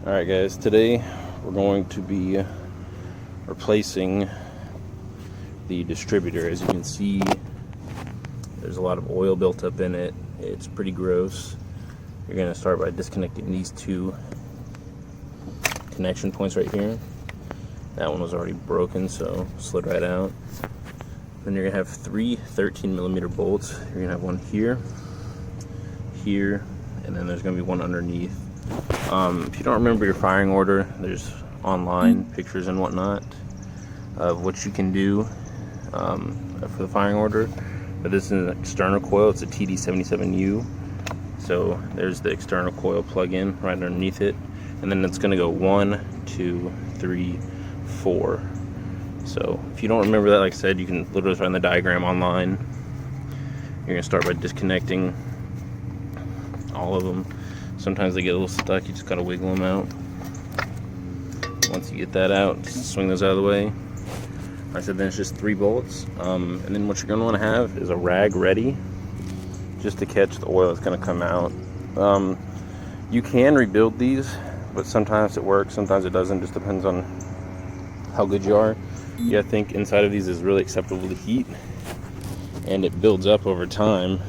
Alright guys, today we're going to be replacing the distributor. As you can see, there's a lot of oil built up in it. It's pretty gross. You're going to start by disconnecting these two connection points right here. That one was already broken, so slid right out. Then you're going to have three 13mm bolts. You're going to have one here, here, and then there's going to be one underneath. If you don't remember your firing order, there's online pictures and whatnot of what you can do for the firing order. But this is an external coil. It's a TD77U. So there's the external coil plug-in right underneath it, and then it's going to go 1, 2, 3, 4. So if you don't remember that, like I said, you can literally find the diagram online. You're going to start by disconnecting all of them. Sometimes they get a little stuck, you just gotta wiggle them out. Once you get that out, just swing those out of the way. Like I said, then it's just 3 bolts. And then what you're gonna wanna have is a rag ready just to catch the oil that's gonna come out. You can rebuild these, but sometimes it works, sometimes it doesn't, just depends on how good you are. You gotta think inside of these is really acceptable to heat, and it builds up over time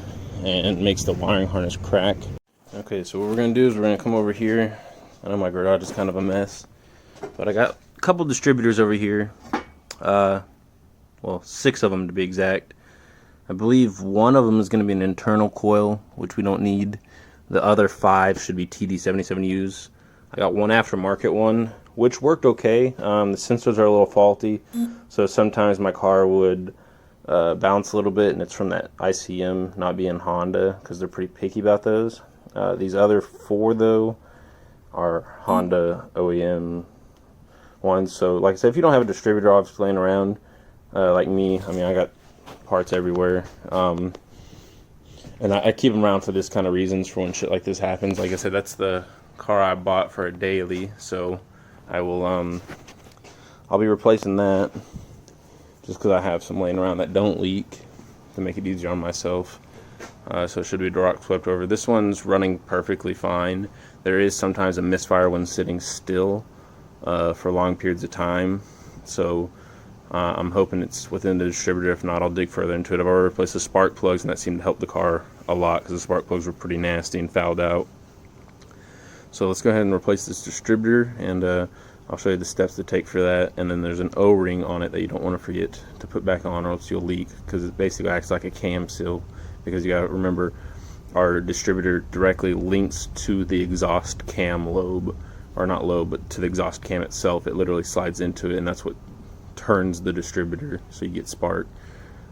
and makes the wiring harness crack. Okay, so what we're going to do is we're going to come over here. I know my garage is kind of a mess, but I got a couple distributors over here. Well, 6 of them to be exact. I believe one of them is going to be an internal coil, which we don't need. The other 5 should be TD77Us. I got one aftermarket one, which worked okay. The sensors are a little faulty, so sometimes my car would bounce a little bit, and it's from that ICM not being Honda, because they're pretty picky about those. These other 4 though are Honda OEM ones. So like I said, if you don't have a distributor obviously laying around like me, I mean I got parts everywhere, and I keep them around for this kind of reasons, for when shit like this happens. Like I said, that's the car I bought for a daily, so I will I'll be replacing that just because I have some laying around that don't leak to make it easier on myself. So it should be rock swept over. This one's running perfectly fine. There is sometimes a misfire when sitting still for long periods of time. So I'm hoping it's within the distributor. If not, I'll dig further into it. I've already replaced the spark plugs, and that seemed to help the car a lot because the spark plugs were pretty nasty and fouled out. So let's go ahead and replace this distributor, and I'll show you the steps to take for that. And then there's an O-ring on it that you don't want to forget to put back on, or else you'll leak, because it basically acts like a cam seal. Because you gotta remember, our distributor directly links to the exhaust cam lobe, or not lobe, but to the exhaust cam itself. It literally slides into it, and that's what turns the distributor, so you get spark.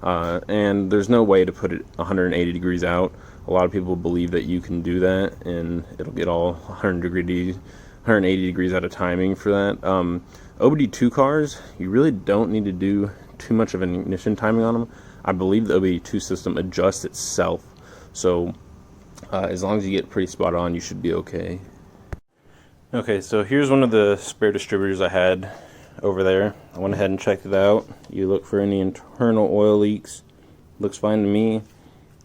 And there's no way to put it 180 degrees out. A lot of people believe that you can do that, and it'll get all 180 degrees out of timing for that. OBD2 cars, you really don't need to do too much of an ignition timing on them. I believe the OBD2 system adjusts itself, so as long as you get pretty spot on, you should be okay. Okay, so here's one of the spare distributors I had over there. I went ahead and checked it out. You look for any internal oil leaks. Looks fine to me.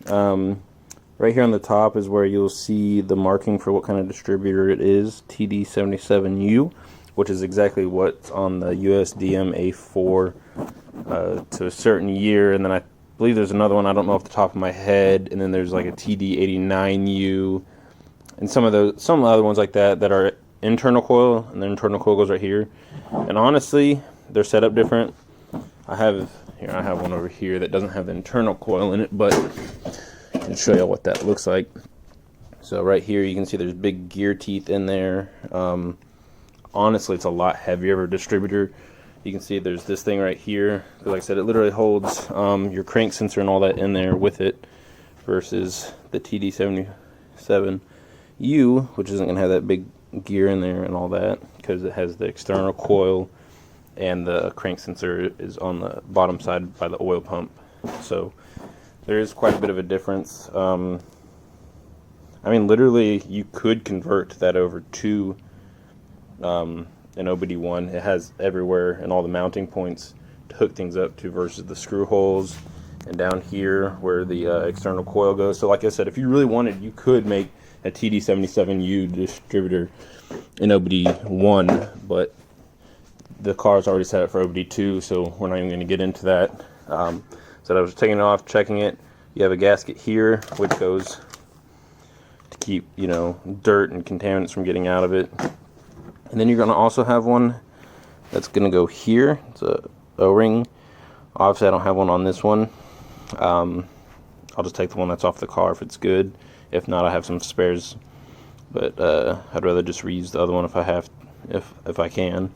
Right here on the top is where you'll see the marking for what kind of distributor it is, TD77U, which is exactly what's on the USDM A4 to a certain year. And then I believe there's another one, I don't know off the top of my head, and then there's like a TD89U, and some of the other ones like that are internal coil, and the internal coil goes right here. And honestly, they're set up different. I have one over here that doesn't have the internal coil in it, but I can show you what that looks like. So right here you can see there's big gear teeth in there. Honestly, it's a lot heavier of a distributor. You can see there's this thing right here. Like I said, it literally holds your crank sensor and all that in there with it, versus the TD77U, which isn't going to have that big gear in there and all that, because it has the external coil, and the crank sensor is on the bottom side by the oil pump. So there is quite a bit of a difference. I mean, literally, you could convert that over to an OBD1. It has everywhere and all the mounting points to hook things up to, versus the screw holes and down here where the external coil goes. So like I said, if you really wanted, you could make a TD77U distributor in OBD1, but the car's already set up for OBD2, so we're not even going to get into that. So I was taking it off, checking it. You have a gasket here, which goes to keep, you know, dirt and contaminants from getting out of it. And then you're going to also have one that's going to go here. It's a O-ring. Obviously, I don't have one on this one. I'll just take the one that's off the car if it's good. If not, I have some spares. But I'd rather just reuse the other one if I have, if I can.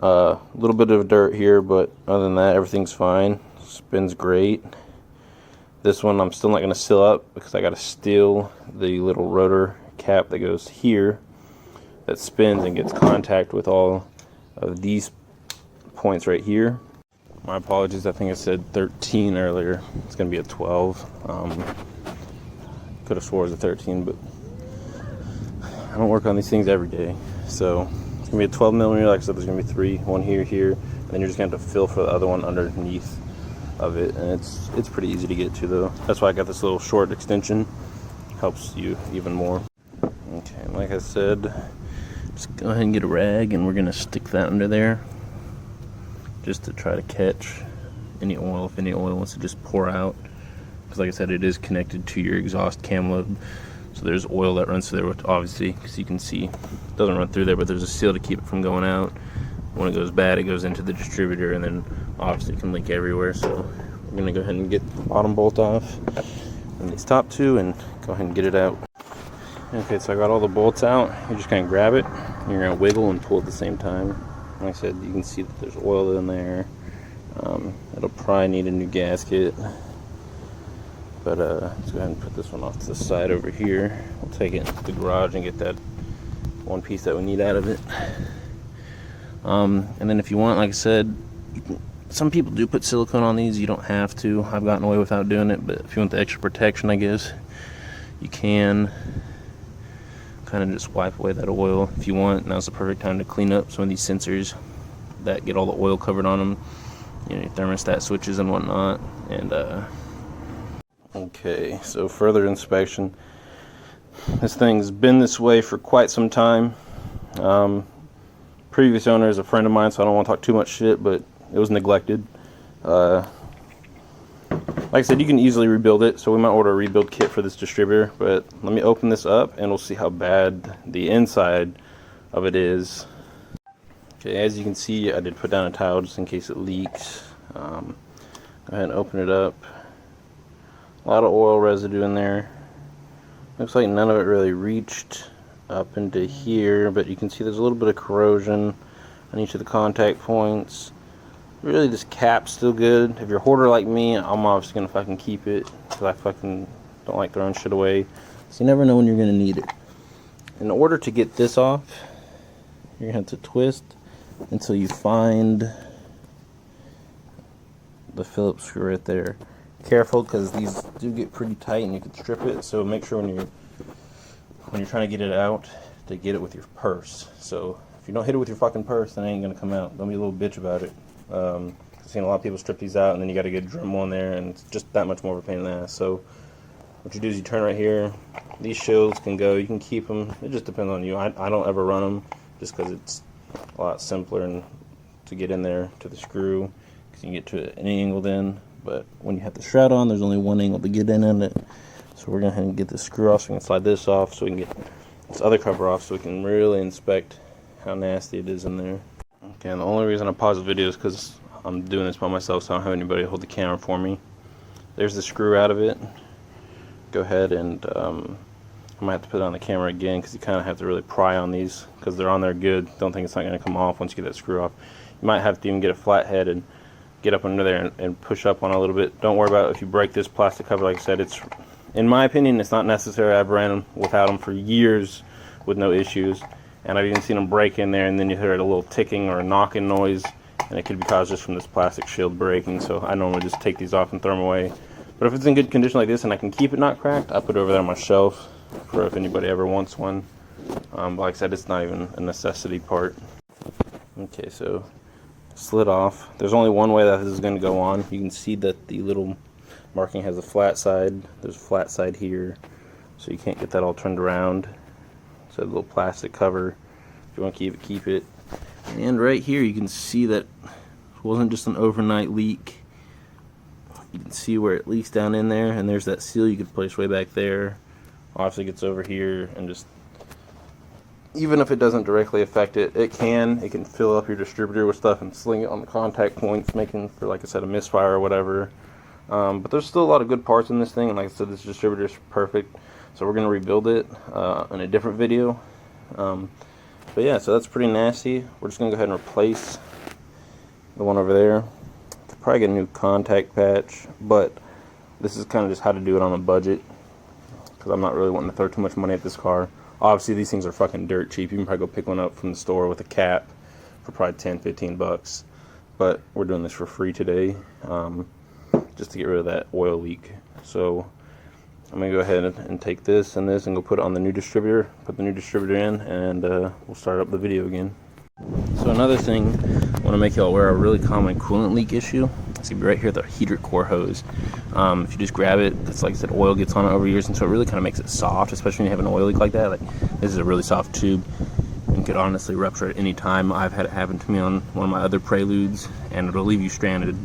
A little bit of dirt here, but other than that, everything's fine. Spins great. This one I'm still not going to seal up because I got to steal the little rotor cap that goes here that spins and gets contact with all of these points right here. My apologies, I think I said 13 earlier. It's going to be a 12. Could have swore it was a 13, but I don't work on these things every day. So it's going to be a 12 millimeter. Like I said, there's going to be 3, one here, and then you're just going to have to fill for the other one underneath of it, and it's pretty easy to get to though. That's why I got this little short extension. Helps you even more. Okay, like I said, just go ahead and get a rag, and we're gonna stick that under there just to try to catch any oil, if any oil wants to just pour out. Because like I said, it is connected to your exhaust cam lobe, so there's oil that runs through there, which obviously, because you can see, it doesn't run through there, but there's a seal to keep it from going out. When it goes bad, it goes into the distributor, and then obviously it can leak everywhere. So we're going to go ahead and get the bottom bolt off and these top two and go ahead and get it out. Okay, so I got all the bolts out. You're just going to grab it, and you're going to wiggle and pull at the same time. Like I said, you can see that there's oil in there. It'll probably need a new gasket. But let's go ahead and put this one off to the side over here. We'll take it into the garage and get that one piece that we need out of it. And then if you want, like I said, some people do put silicone on these. You don't have to. I've gotten away without doing it, but if you want the extra protection, I guess you can kind of just wipe away that oil if you want. Now's the perfect time to clean up some of these sensors that get all the oil covered on them, you know, your thermostat switches and whatnot. And okay, so further inspection. This thing's been this way for quite some time. Previous owner is a friend of mine, so I don't want to talk too much shit, but it was neglected. Like I said, you can easily rebuild it, so we might order a rebuild kit for this distributor. But let me open this up and we'll see how bad the inside of it is. Okay, as you can see, I did put down a towel just in case it leaks. Go ahead and open it up. A lot of oil residue in there. Looks like none of it really reached up into here, but you can see there's a little bit of corrosion on each of the contact points. Really, this cap's still good. If you're a hoarder like me, I'm obviously gonna fucking keep it because I fucking don't like throwing shit away. So you never know when you're gonna need it. In order to get this off, you're gonna have to twist until you find the Phillips screw right there. Careful, because these do get pretty tight and you can strip it. So make sure when you're trying to get it out, to get it with your purse. So if you don't hit it with your fucking purse, then it ain't gonna come out. Don't be a little bitch about it. I've seen a lot of people strip these out, and then you got to get a Dremel in there, and it's just that much more of a pain in the ass. So what you do is you turn right here. These shields can go. You can keep them. It just depends on you. I don't ever run them just because it's a lot simpler and to get in there to the screw, because you can get to it any angle then. But when you have the shroud on, there's only one angle to get in on it. So we're going to go ahead and get this screw off so we can slide this off, so we can get this other cover off so we can really inspect how nasty it is in there. Okay, and the only reason I paused the video is because I'm doing this by myself, so I don't have anybody to hold the camera for me. There's the screw out of it. Go ahead and I might have to put it on the camera again because you kind of have to really pry on these because they're on there good. Don't think it's not going to come off once you get that screw off. You might have to even get a flathead and get up under there and push up on it a little bit. Don't worry about it if you break this plastic cover. Like I said, it's, in my opinion, it's not necessary. I've ran them without them for years with no issues, and I've even seen them break in there and then you hear a little ticking or a knocking noise, and it could be caused just from this plastic shield breaking. So I normally just take these off and throw them away. But if it's in good condition like this and I can keep it not cracked, I put it over there on my shelf for if anybody ever wants one. But like I said, it's not even a necessity part. Okay, so slid off. There's only one way that this is going to go on. You can see that the little marking has a flat side. There's a flat side here. so you can't get that all turned around. So a little plastic cover. If you want to keep it. And right here you can see that it wasn't just an overnight leak. You can see where it leaks down in there, and there's that seal you could place way back there. Obviously it gets over here, and just, even if it doesn't directly affect it, it can fill up your distributor with stuff and sling it on the contact points, making for, like I said, a misfire or whatever. But there's still a lot of good parts in this thing, and like I said, this distributor is perfect. So we're gonna rebuild it in a different video. But yeah, so that's pretty nasty. We're just gonna go ahead and replace the one over there. Could probably get a new contact patch, but this is kind of just how to do it on a budget, because I'm not really wanting to throw too much money at this car. Obviously these things are fucking dirt cheap. You can probably go pick one up from the store with a cap for probably 10-15 bucks, but we're doing this for free today, just to get rid of that oil leak. So I'm gonna go ahead and take this and this and go put it on the new distributor, put the new distributor in, and we'll start up the video again. So another thing I want to make you all aware of, a really common coolant leak issue. It's gonna be right here, the heater core hose. If you just grab it, it's like I said, oil gets on it over years, and so it really kind of makes it soft, especially when you have an oil leak like that. Like, this is a really soft tube and could honestly rupture at any time. I've had it happen to me on one of my other Preludes, and it'll leave you stranded.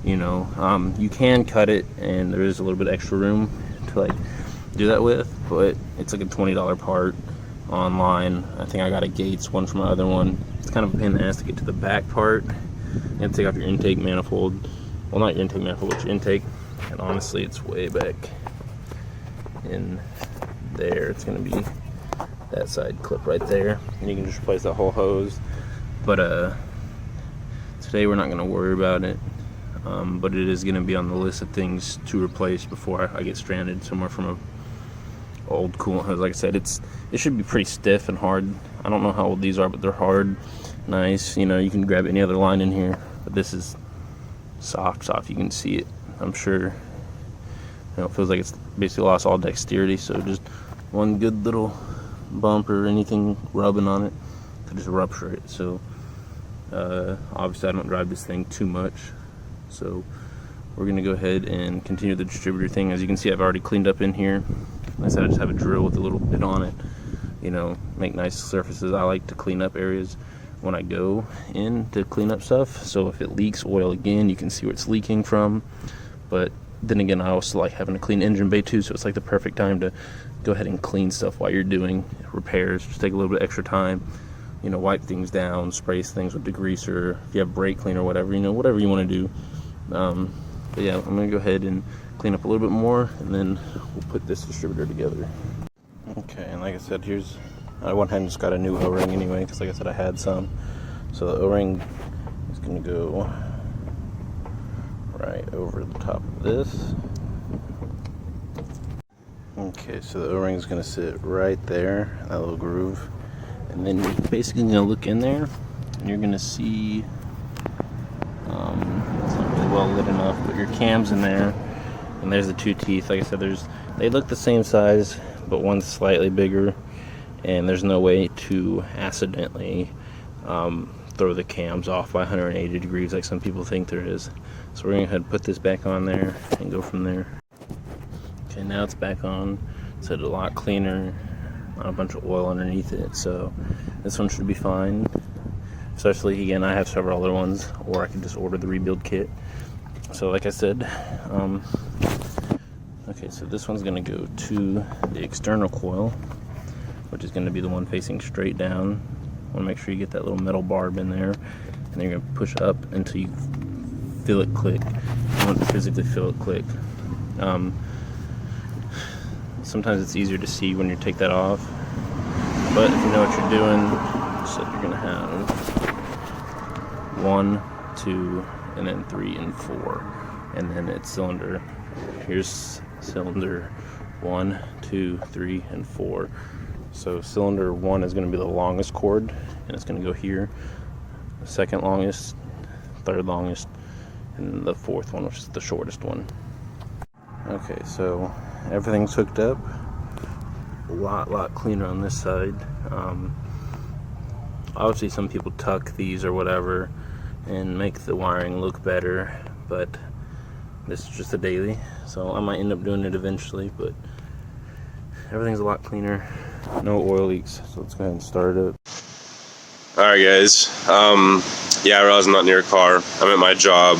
You know, you can cut it, and there is a little bit extra room to like do that with, but it's like a $20 part online. I think I got a Gates one from my other one. It's kind of a pain in the ass to get to the back part. You have to take off your intake manifold. Well, not your intake manifold, but your intake. And honestly, it's way back in there. It's gonna be that side clip right there, and you can just replace that whole hose. But today we're not gonna worry about it. But it is going to be on the list of things to replace before I get stranded somewhere from a old coolant hose. Like I said, it should be pretty stiff and hard. I don't know how old these are, but they're hard, nice. You know, you can grab any other line in here, but this is soft. You can see it. I'm sure. You know, it feels like it's basically lost all dexterity. So just one good little bump or anything rubbing on it could just rupture it. So obviously I don't drive this thing too much. So we're going to go ahead and continue the distributor thing. As you can see, I've already cleaned up in here. Like I said, I just have a drill with a little bit on it. You know, make nice surfaces. I like to clean up areas when I go in to clean up stuff. So if it leaks oil again, you can see where it's leaking from. But then again, I also like having a clean engine bay too. So it's like the perfect time to go ahead and clean stuff while you're doing repairs. Just take a little bit extra time. You know, wipe things down, spray things with degreaser. If you have brake cleaner or whatever, you know, whatever you want to do. But yeah, I'm gonna go ahead and clean up a little bit more, and then we'll put this distributor together. Okay, and like I said, I went ahead and just got a new O-ring anyway, because like I said, I had some. So the O-ring is gonna go right over the top of this. Okay, so the O-ring is gonna sit right there, that little groove, and then you're basically gonna look in there, and you're gonna see. It's not really well lit enough, but your cam's in there, and there's the two teeth. Like I said, they look the same size, but one's slightly bigger, and there's no way to accidentally throw the cams off by 180 degrees like some people think there is. So we're going to go ahead and put this back on there and go from there. Okay, now it's back on. It's a lot cleaner, not a bunch of oil underneath it, so this one should be fine. Especially, again, I have several other ones, or I can just order the rebuild kit. So like I said, okay, so this one's going to go to the external coil, which is going to be the one facing straight down. Want to make sure you get that little metal barb in there, and then you're going to push up until you feel it click. You want to physically feel it click. Sometimes it's easier to see when you take that off, but if you know what you're doing, so you're going to have 1, 2, and then 3 and 4, and then it's cylinder. Here's cylinder 1, 2, 3, and 4. So cylinder 1 is going to be the longest cord, and it's going to go here. The second longest, third longest, and the fourth one, which is the shortest one. Okay, so everything's hooked up. A lot cleaner on this side. Obviously some people tuck these or whatever and make the wiring look better, but this is just a daily, so I might end up doing it eventually. But everything's a lot cleaner. No oil leaks, so let's go ahead and start it up. Alright guys, yeah, I realize I'm not near a car. I'm at my job.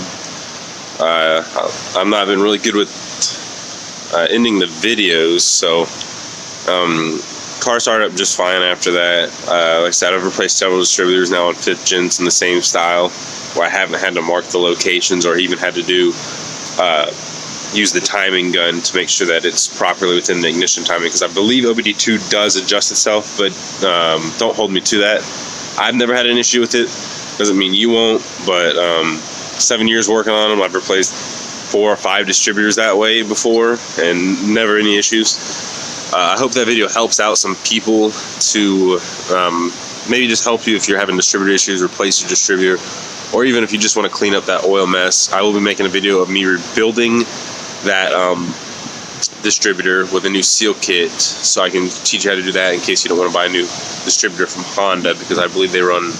I'm not been really good with ending the videos, so car started up just fine after that. Like I said, I've replaced several distributors now on 5th gens in the same style, where I haven't had to mark the locations or even had to do use the timing gun to make sure that it's properly within the ignition timing, because I believe OBD2 does adjust itself, but don't hold me to that. I've never had an issue with it. Doesn't mean you won't, but 7 years working on them, I've replaced 4 or 5 distributors that way before and never any issues. I hope that video helps out some people to maybe just help you if you're having distributor issues, replace your distributor, or even if you just want to clean up that oil mess. I will be making a video of me rebuilding that distributor with a new seal kit, so I can teach you how to do that in case you don't want to buy a new distributor from Honda, because I believe they run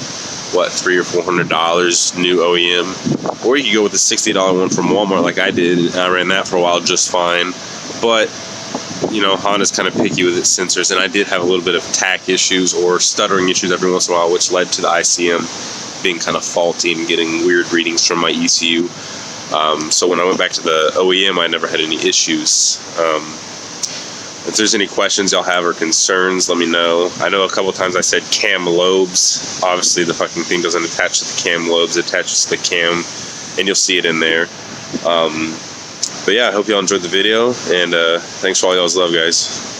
what, $300 or $400 new OEM, or you could go with the $60 one from Walmart like I did. I ran that for a while just fine, but you know, Honda's kind of picky with its sensors, and I did have a little bit of tack issues or stuttering issues every once in a while, which led to the ICM being kind of faulty and getting weird readings from my ECU. So when I went back to the OEM, I never had any issues. If there's any questions y'all have or concerns, let me know. I know a couple times I said cam lobes. Obviously the fucking thing doesn't attach to the cam lobes, it attaches to the cam, and you'll see it in there. But yeah, I hope y'all enjoyed the video, and thanks for all y'all's love, guys.